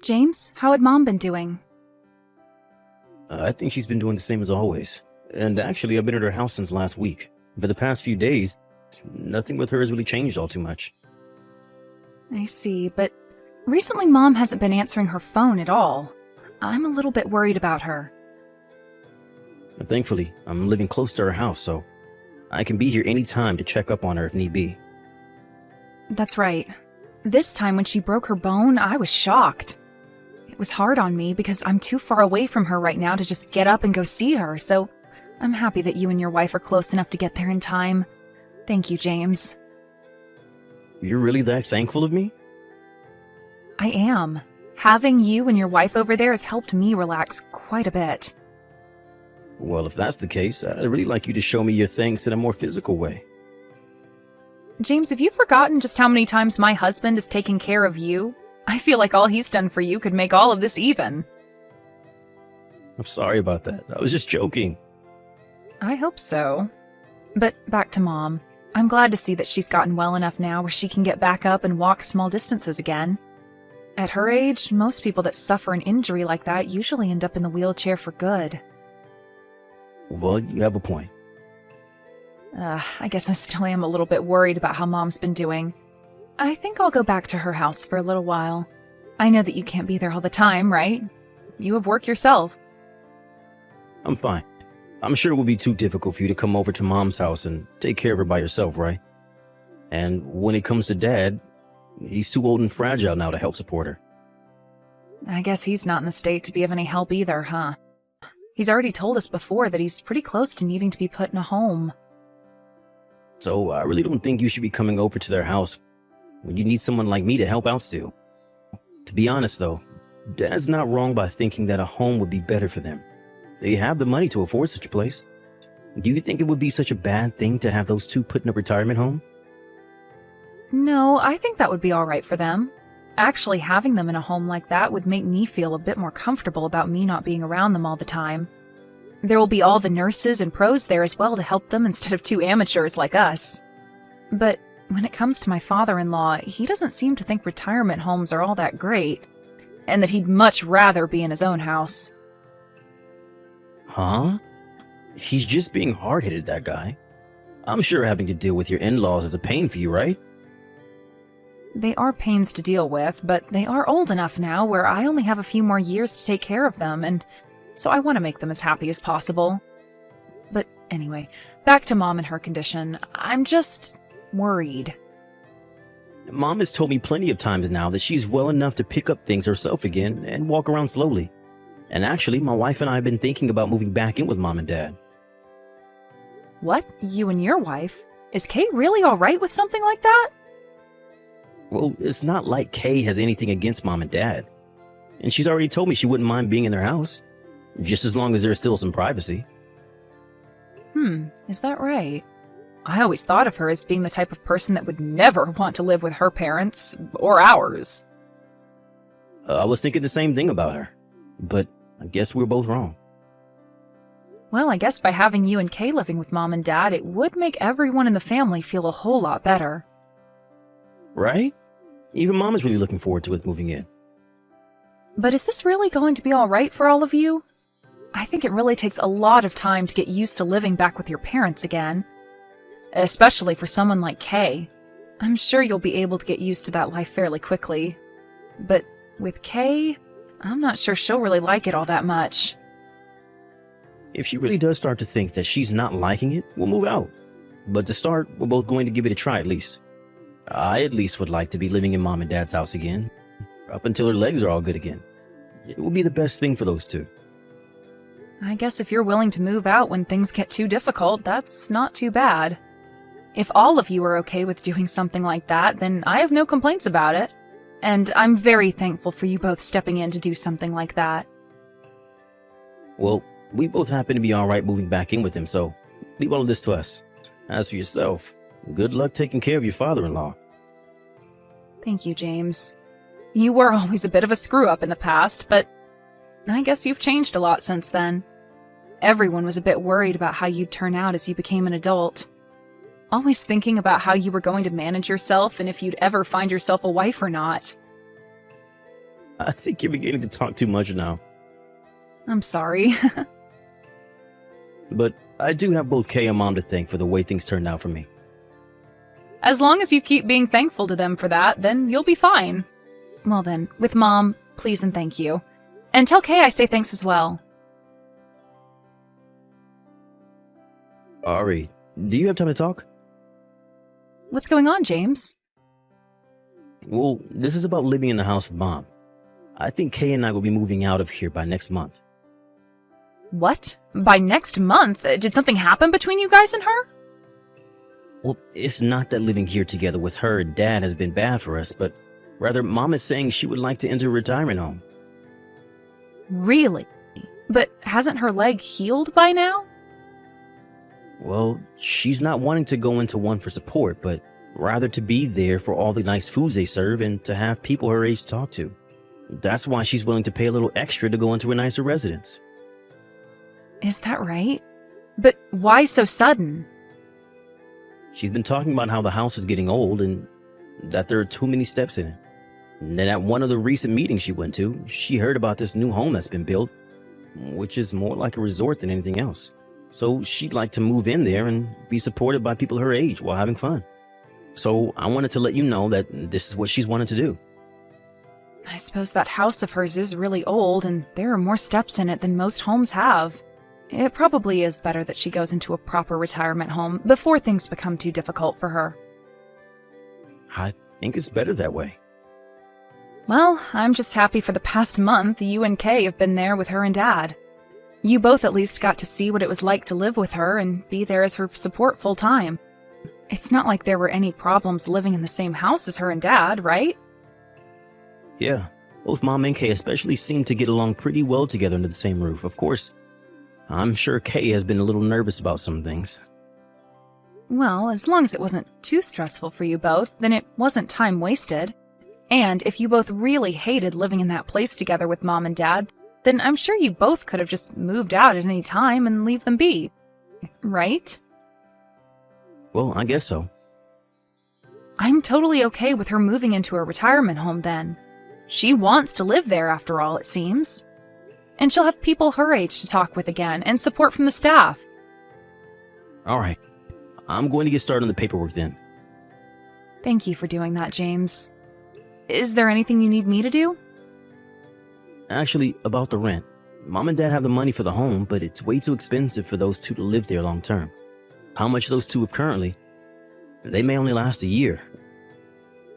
James, how had Mom been doing? I think she's been doing the same as always. And actually, I've been at her house since last week. For the past few days, nothing with her has really changed all too much. I see, but recently Mom hasn't been answering her phone at all. I'm a little bit worried about her. Thankfully, I'm living close to her house, so I can be here anytime to check up on her if need be. That's right. This time when she broke her bone, I was shocked. It was hard on me because I'm too far away from her right now to just get up and go see her, so I'm happy that you and your wife are close enough to get there in time. Thank you, James. You're really that thankful of me? I am. Having you and your wife over there has helped me relax quite a bit. Well, if that's the case, I'd really like you to show me your thanks in a more physical way. James, have you forgotten just how many times my husband has taken care of you? I feel like all he's done for you could make all of this even. I'm sorry about that. I was just joking. I hope so. But back to Mom. I'm glad to see that she's gotten well enough now where she can get back up and walk small distances again. At her age, most people that suffer an injury like that usually end up in the wheelchair for good. Well, you have a point. I guess I still am a little bit worried about how Mom's been doing. I think I'll go back to her house for a little while. I know that you can't be there all the time, right? You have work yourself. I'm fine. I'm sure it would be too difficult for you to come over to Mom's house and take care of her by yourself, right? And when it comes to Dad, he's too old and fragile now to help support her. I guess he's not in the state to be of any help either, huh? He's already told us before that he's pretty close to needing to be put in a home. So I really don't think you should be coming over to their house when you need someone like me to help out still. To be honest though, Dad's not wrong by thinking that a home would be better for them. They have the money to afford such a place. Do you think it would be such a bad thing to have those two put in a retirement home? No, I think that would be all right for them. Actually, having them in a home like that would make me feel a bit more comfortable about me not being around them all the time. There will be all the nurses and pros there as well to help them instead of two amateurs like us. But when it comes to my father-in-law, he doesn't seem to think retirement homes are all that great, and that he'd much rather be in his own house. Huh? He's just being hard-headed, that guy. I'm sure having to deal with your in-laws is a pain for you, right? They are pains to deal with, but they are old enough now where I only have a few more years to take care of them, and so I want to make them as happy as possible. But anyway, back to Mom and her condition. I'm just worried. Mom has told me plenty of times now that she's well enough to pick up things herself again and walk around slowly. And actually, my wife and I have been thinking about moving back in with Mom and Dad. What? You and your wife? Is Kay really all right with something like that? Well, it's not like Kay has anything against Mom and Dad. And she's already told me she wouldn't mind being in their house, just as long as there's still some privacy. Is that right? I always thought of her as being the type of person that would never want to live with her parents, or ours. I was thinking the same thing about her, but I guess we were both wrong. Well, I guess by having you and Kay living with Mom and Dad, it would make everyone in the family feel a whole lot better. Right? Even Mom is really looking forward to us moving in. But is this really going to be all right for all of you? I think it really takes a lot of time to get used to living back with your parents again. Especially for someone like Kay. I'm sure you'll be able to get used to that life fairly quickly. But with Kay, I'm not sure she'll really like it all that much. If she really does start to think that she's not liking it, we'll move out. But to start, we're both going to give it a try at least. I at least would like to be living in Mom and Dad's house again, up until her legs are all good again. It will be the best thing for those two. I guess if you're willing to move out when things get too difficult, that's not too bad. If all of you are okay with doing something like that, then I have no complaints about it. And I'm very thankful for you both stepping in to do something like that. Well, we both happen to be alright moving back in with him, so leave all of this to us. As for yourself, good luck taking care of your father-in-law. Thank you, James. You were always a bit of a screw-up in the past, but I guess you've changed a lot since then. Everyone was a bit worried about how you'd turn out as you became an adult. Always thinking about how you were going to manage yourself and if you'd ever find yourself a wife or not. I think you're beginning to talk too much now. I'm sorry. But I do have both Kay and Mom to thank for the way things turned out for me. As long as you keep being thankful to them for that, then you'll be fine. Well then, with Mom, please and thank you. And tell Kay I say thanks as well. Ari, do you have time to talk? What's going on, James? Well, this is about living in the house with Mom. I think Kay and I will be moving out of here by next month. What? By next month? Did something happen between you guys and her? Well, it's not that living here together with her and Dad has been bad for us, but rather Mom is saying she would like to enter a retirement home. Really? But hasn't her leg healed by now? Well, she's not wanting to go into one for support, but rather to be there for all the nice foods they serve and to have people her age talk to. That's why she's willing to pay a little extra to go into a nicer residence. Is that right? But why so sudden? She's been talking about how the house is getting old and that there are too many steps in it. And then at one of the recent meetings she went to, she heard about this new home that's been built, which is more like a resort than anything else. So she'd like to move in there and be supported by people her age while having fun. So I wanted to let you know that this is what she's wanted to do. I suppose that house of hers is really old, and there are more steps in it than most homes have. It probably is better that she goes into a proper retirement home before things become too difficult for her. I think it's better that way. Well, I'm just happy for the past month you and Kay have been there with her and Dad. You both at least got to see what it was like to live with her and be there as her support full time. It's not like there were any problems living in the same house as her and Dad, right? Yeah, both Mom and Kay especially seem to get along pretty well together under the same roof. Of course, I'm sure Kay has been a little nervous about some things. Well, as long as it wasn't too stressful for you both, then it wasn't time wasted. And if you both really hated living in that place together with Mom and Dad, then I'm sure you both could have just moved out at any time and leave them be. Right? Well, I guess so. I'm totally okay with her moving into a retirement home then. She wants to live there after all, it seems. And she'll have people her age to talk with again and support from the staff. All right. I'm going to get started on the paperwork then. Thank you for doing that, James. Is there anything you need me to do? Actually, about the rent. Mom and Dad have the money for the home, but it's way too expensive for those two to live there long term. How much those two have currently? They may only last a year.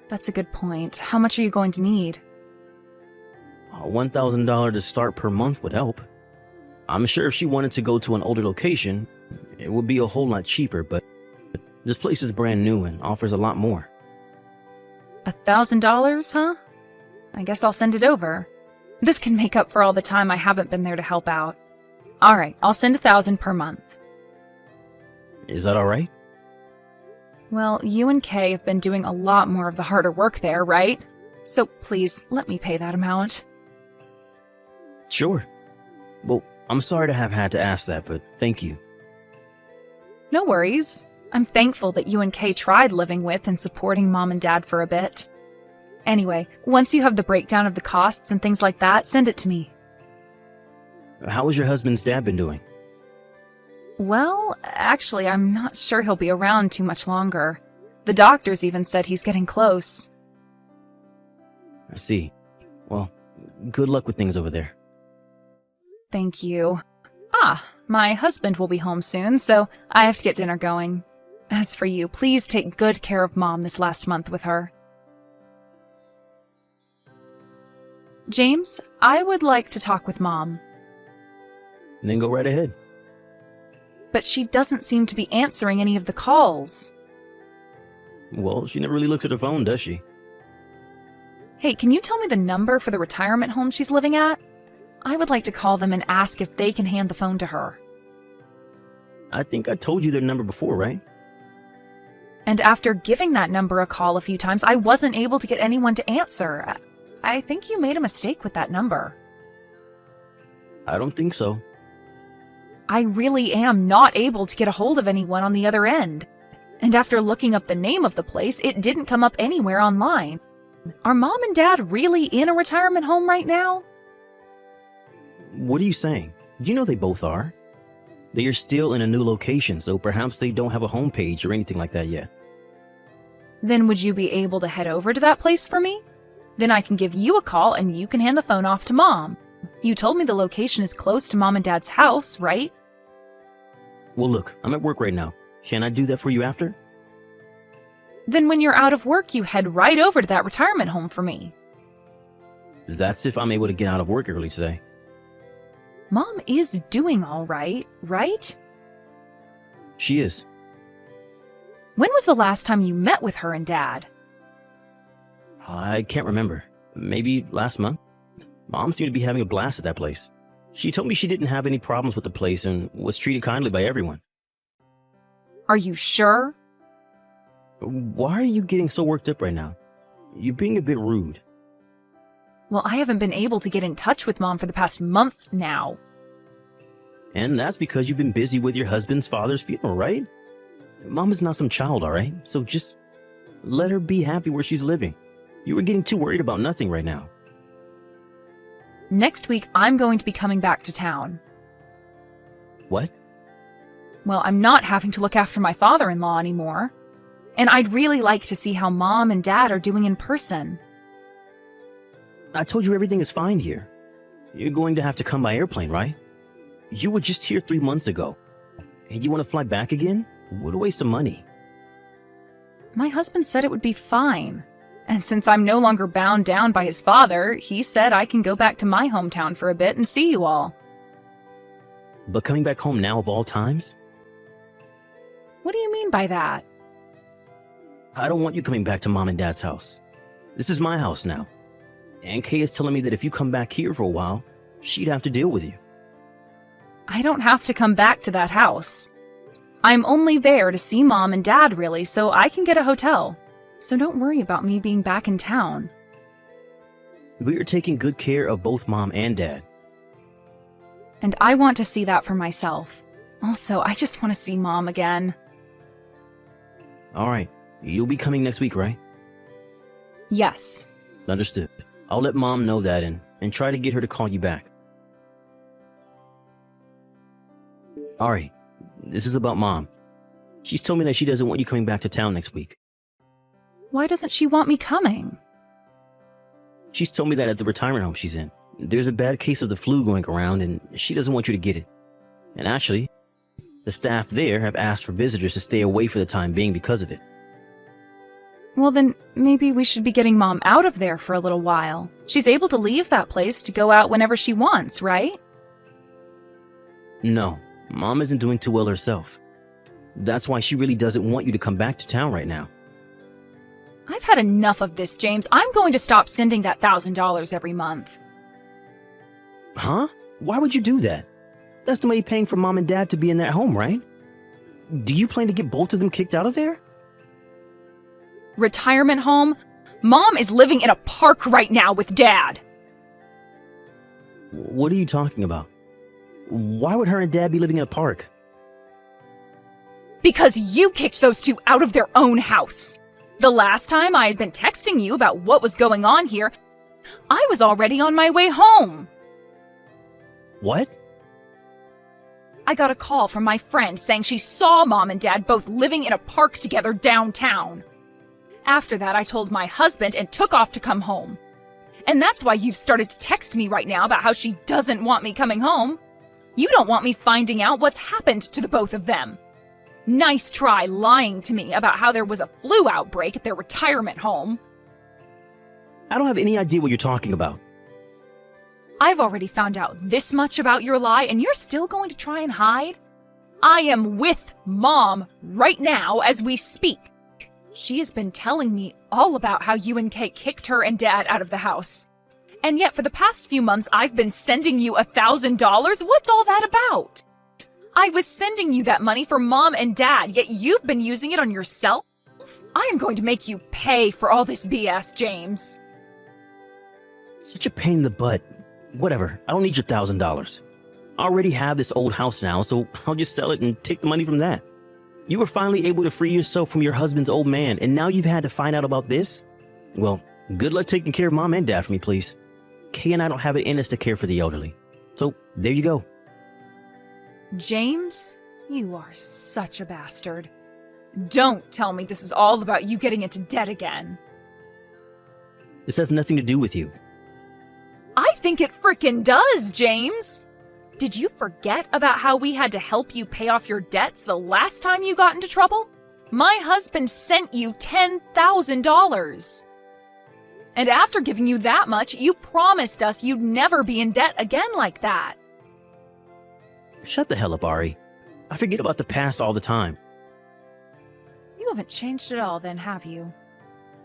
That's a good point. How much are you going to need? $1,000 to start per month would help. I'm sure if she wanted to go to an older location, it would be a whole lot cheaper, but this place is brand new and offers a lot more. $1,000, huh? I guess I'll send it over. This can make up for all the time I haven't been there to help out. All right, I'll send $1,000 per month. Is that all right? Well, you and Kay have been doing a lot more of the harder work there, right? So please, let me pay that amount. Sure. Well, I'm sorry to have had to ask that, but thank you. No worries. I'm thankful that you and Kay tried living with and supporting Mom and Dad for a bit. Anyway, once you have the breakdown of the costs and things like that, send it to me. How has your husband's dad been doing? Well, actually, I'm not sure he'll be around too much longer. The doctors even said he's getting close. I see. Well, good luck with things over there. Thank you. My husband will be home soon, so I have to get dinner going. As for you, please take good care of Mom this last month with her. James, I would like to talk with Mom. Then go right ahead. But she doesn't seem to be answering any of the calls. Well, she never really looks at her phone, does she? Hey, can you tell me the number for the retirement home she's living at? I would like to call them and ask if they can hand the phone to her. I think I told you their number before, right? And after giving that number a call a few times, I wasn't able to get anyone to answer. I think you made a mistake with that number. I don't think so. I really am not able to get a hold of anyone on the other end. And after looking up the name of the place, it didn't come up anywhere online. Are Mom and Dad really in a retirement home right now? What are you saying? You know they both are. They are still in a new location, so perhaps they don't have a homepage or anything like that yet. Then would you be able to head over to that place for me? Then I can give you a call and you can hand the phone off to Mom. You told me the location is close to Mom and Dad's house, right? Well, look, I'm at work right now. Can I do that for you after? Then when you're out of work, you head right over to that retirement home for me. That's if I'm able to get out of work early today. Mom is doing all right, right? She is. When was the last time you met with her and Dad? I can't remember. Maybe last month? Mom seemed to be having a blast at that place. She told me she didn't have any problems with the place and was treated kindly by everyone. Are you sure? Why are you getting so worked up right now? You're being a bit rude. Well, I haven't been able to get in touch with Mom for the past month now. And that's because you've been busy with your husband's father's funeral, right? Mom is not some child, all right? So just let her be happy where she's living. You were getting too worried about nothing right now. Next week, I'm going to be coming back to town. What? Well, I'm not having to look after my father-in-law anymore. And I'd really like to see how Mom and Dad are doing in person. I told you everything is fine here. You're going to have to come by airplane, right? You were just here 3 months ago. And you want to fly back again? What a waste of money. My husband said it would be fine. And since I'm no longer bound down by his father, he said I can go back to my hometown for a bit and see you all. But coming back home now of all times? What do you mean by that? I don't want you coming back to Mom and Dad's house. This is my house now. And Kay is telling me that if you come back here for a while, she'd have to deal with you. I don't have to come back to that house. I'm only there to see Mom and Dad, really, so I can get a hotel. So don't worry about me being back in town. We are taking good care of both Mom and Dad. And I want to see that for myself. Also, I just want to see Mom again. All right. You'll be coming next week, right? Yes. Understood. I'll let Mom know that and try to get her to call you back. All right. This is about Mom. She's told me that she doesn't want you coming back to town next week. Why doesn't she want me coming? She's told me that at the retirement home she's in, there's a bad case of the flu going around and she doesn't want you to get it. And actually, the staff there have asked for visitors to stay away for the time being because of it. Well, then maybe we should be getting Mom out of there for a little while. She's able to leave that place to go out whenever she wants, right? No, Mom isn't doing too well herself. That's why she really doesn't want you to come back to town right now. I've had enough of this, James. I'm going to stop sending that $1,000 every month. Huh? Why would you do that? That's the money paying for Mom and Dad to be in that home, right? Do you plan to get both of them kicked out of there? Retirement home? Mom is living in a park right now with Dad. What are you talking about? Why would her and Dad be living in a park? Because you kicked those two out of their own house. The last time I had been texting you about what was going on here, I was already on my way home. What? I got a call from my friend saying she saw Mom and Dad both living in a park together downtown. After that, I told my husband and took off to come home. And that's why you've started to text me right now about how she doesn't want me coming home. You don't want me finding out what's happened to the both of them. Nice try lying to me about how there was a flu outbreak at their retirement home. I don't have any idea what you're talking about. I've already found out this much about your lie, and you're still going to try and hide? I am with Mom right now as we speak. She has been telling me all about how you and Kay kicked her and Dad out of the house. And yet for the past few months, I've been sending you $1,000. What's all that about? I was sending you that money for Mom and Dad, yet you've been using it on yourself? I am going to make you pay for all this BS, James. Such a pain in the butt. Whatever, I don't need your $1,000. I already have this old house now, so I'll just sell it and take the money from that. You were finally able to free yourself from your husband's old man, and now you've had to find out about this? Well, Good luck taking care of Mom and Dad for me, please. Kay and I don't have it in us to care for the elderly. So, there you go. James, you are such a bastard. Don't tell me this is all about you getting into debt again. This has nothing to do with you. I think it frickin' does, James! Did you forget about how we had to help you pay off your debts the last time you got into trouble? My husband sent you $10,000. And after giving you that much, you promised us you'd never be in debt again like that. Shut the hell up, Ari. I forget about the past all the time. You haven't changed at all then, have you?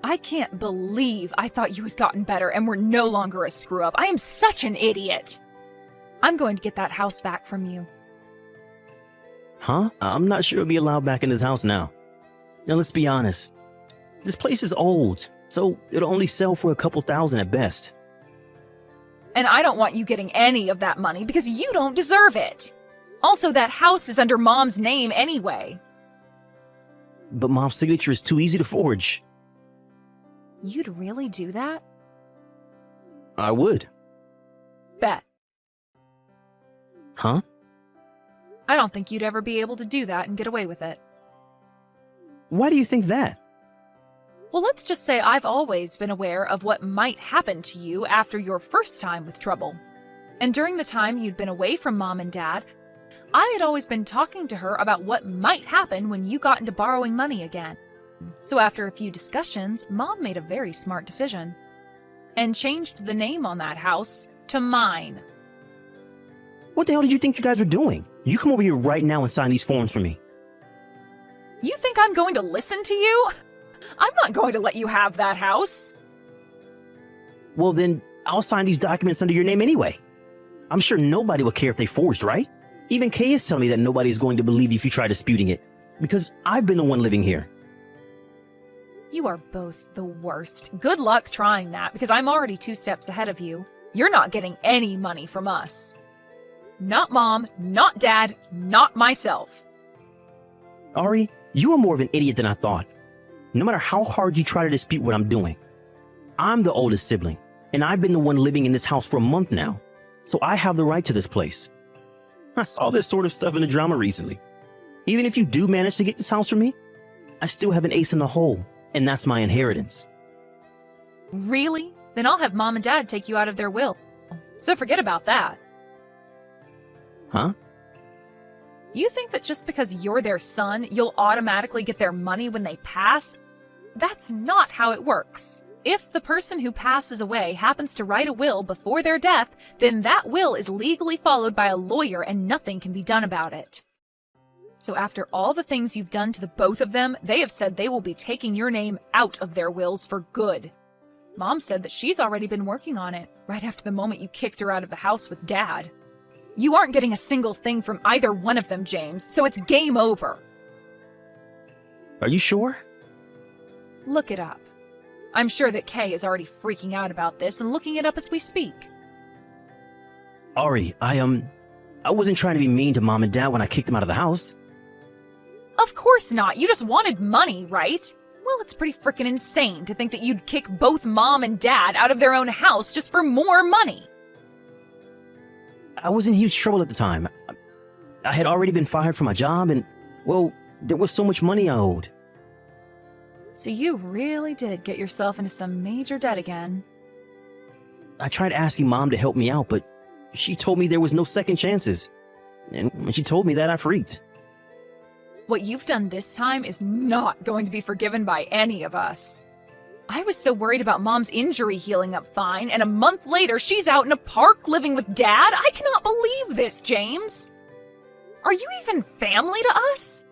I can't believe I thought you had gotten better and were no longer a screw-up. I am such an idiot. I'm going to get that house back from you. Huh? I'm not sure it'll be allowed back in this house now. Now, let's be honest. This place is old, so it'll only sell for a couple thousand at best. And I don't want you getting any of that money because you don't deserve it. Also, that house is under Mom's name anyway. But Mom's signature is too easy to forge. You'd really do that? I would. Bet. Huh? I don't think you'd ever be able to do that and get away with it. Why do you think that? Well, let's just say I've always been aware of what might happen to you after your first time with trouble. And during the time you'd been away from Mom and Dad, I had always been talking to her about what might happen when you got into borrowing money again. So after a few discussions, Mom made a very smart decision and changed the name on that house to mine. What the hell did you think you guys were doing? You come over here right now and sign these forms for me. You think I'm going to listen to you? I'm not going to let you have that house. Well, then I'll sign these documents under your name anyway. I'm sure nobody will care if they forged, right? Even Kay is telling me that nobody is going to believe you if you try disputing it, because I've been the one living here. You are both the worst. Good luck trying that, because I'm already 2 steps ahead of you. You're not getting any money from us. Not Mom, not Dad, not myself. Ari, you are more of an idiot than I thought. No matter how hard you try to dispute what I'm doing, I'm the oldest sibling, and I've been the one living in this house for a month now, so I have the right to this place. I saw this sort of stuff in the drama recently. Even if you do manage to get this house from me, I still have an ace in the hole, and that's my inheritance. Really? Then I'll have Mom and Dad take you out of their will. So forget about that. Huh? You think that just because you're their son, you'll automatically get their money when they pass? That's not how it works. If the person who passes away happens to write a will before their death, then that will is legally followed by a lawyer and nothing can be done about it. So after all the things you've done to the both of them, they have said they will be taking your name out of their wills for good. Mom said that she's already been working on it, right after the moment you kicked her out of the house with Dad. You aren't getting a single thing from either one of them, James, so it's game over. Are you sure? Look it up. I'm sure that Kay is already freaking out about this and looking it up as we speak. Ari, I wasn't trying to be mean to Mom and Dad when I kicked them out of the house. Of course not. You just wanted money, right? Well, it's pretty freaking insane to think that you'd kick both Mom and Dad out of their own house just for more money. I was in huge trouble at the time. I had already been fired from my job and, well, there was so much money I owed. So you really did get yourself into some major debt again. I tried asking Mom to help me out, but she told me there was no second chances. And when she told me that, I freaked. What you've done this time is not going to be forgiven by any of us. I was so worried about Mom's injury healing up fine, and a month later she's out in a park living with Dad? I cannot believe this, James. Are you even family to us?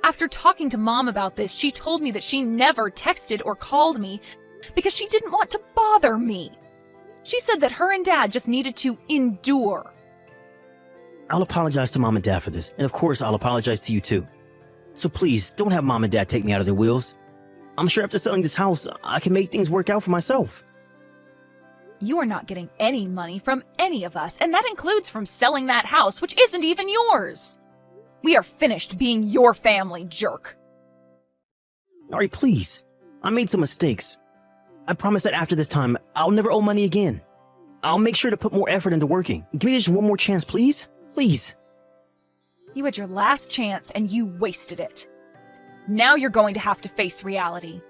After talking to Mom about this, she told me that she never texted or called me because she didn't want to bother me. She said that her and Dad just needed to endure. I'll apologize to Mom and Dad for this, and of course I'll apologize to you too. So please, don't have Mom and Dad take me out of their wills. I'm sure after selling this house, I can make things work out for myself. You are not getting any money from any of us, and that includes from selling that house, which isn't even yours. We are finished being your family, jerk. Ari, please. I made some mistakes. I promise that after this time, I'll never owe money again. I'll make sure to put more effort into working. Give me just one more chance, please? Please. You had your last chance and you wasted it. Now you're going to have to face reality.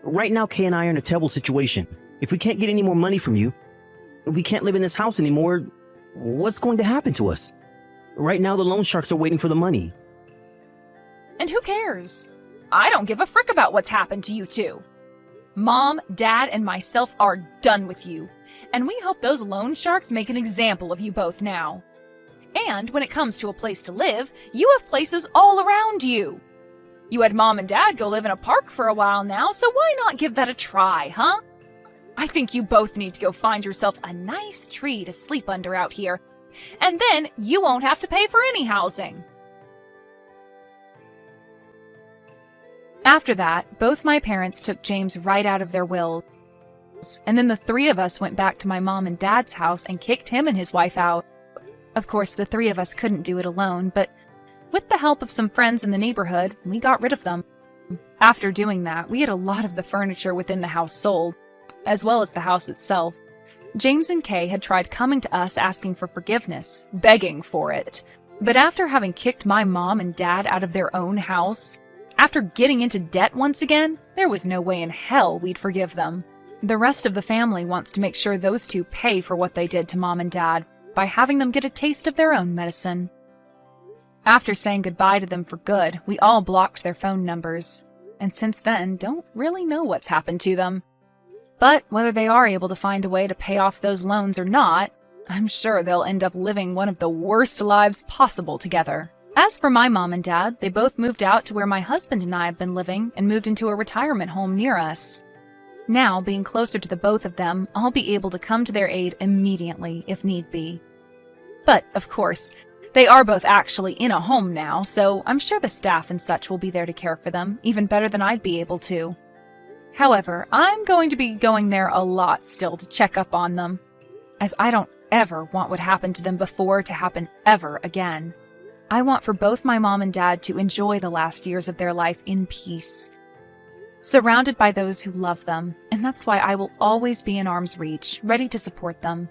Right now, Kay and I are in a terrible situation. If we can't get any more money from you, we can't live in this house anymore, what's going to happen to us? Right now, the loan sharks are waiting for the money. And who cares? I don't give a frick about what's happened to you two. Mom, Dad, and myself are done with you, and we hope those loan sharks make an example of you both now. And when it comes to a place to live, you have places all around you. You had Mom and Dad go live in a park for a while now, so why not give that a try, huh? I think you both need to go find yourself a nice tree to sleep under out here, and then you won't have to pay for any housing. After that, both my parents took James right out of their wills, and then the three of us went back to my mom and dad's house and kicked him and his wife out. Of course, the three of us couldn't do it alone, but with the help of some friends in the neighborhood, we got rid of them. After doing that, we had a lot of the furniture within the house sold, as well as the house itself. James and Kay had tried coming to us asking for forgiveness, begging for it. But after having kicked my mom and dad out of their own house, after getting into debt once again, there was no way in hell we'd forgive them. The rest of the family wants to make sure those two pay for what they did to Mom and Dad by having them get a taste of their own medicine. After saying goodbye to them for good, we all blocked their phone numbers, and since then don't really know what's happened to them. But whether they are able to find a way to pay off those loans or not, I'm sure they'll end up living one of the worst lives possible together. As for my mom and dad, they both moved out to where my husband and I have been living and moved into a retirement home near us. Now, being closer to the both of them, I'll be able to come to their aid immediately if need be. But, of course, they are both actually in a home now, so I'm sure the staff and such will be there to care for them, even better than I'd be able to. However, I'm going to be going there a lot still to check up on them, as I don't ever want what happened to them before to happen ever again. I want for both my mom and dad to enjoy the last years of their life in peace, surrounded by those who love them, and that's why I will always be in arm's reach, ready to support them.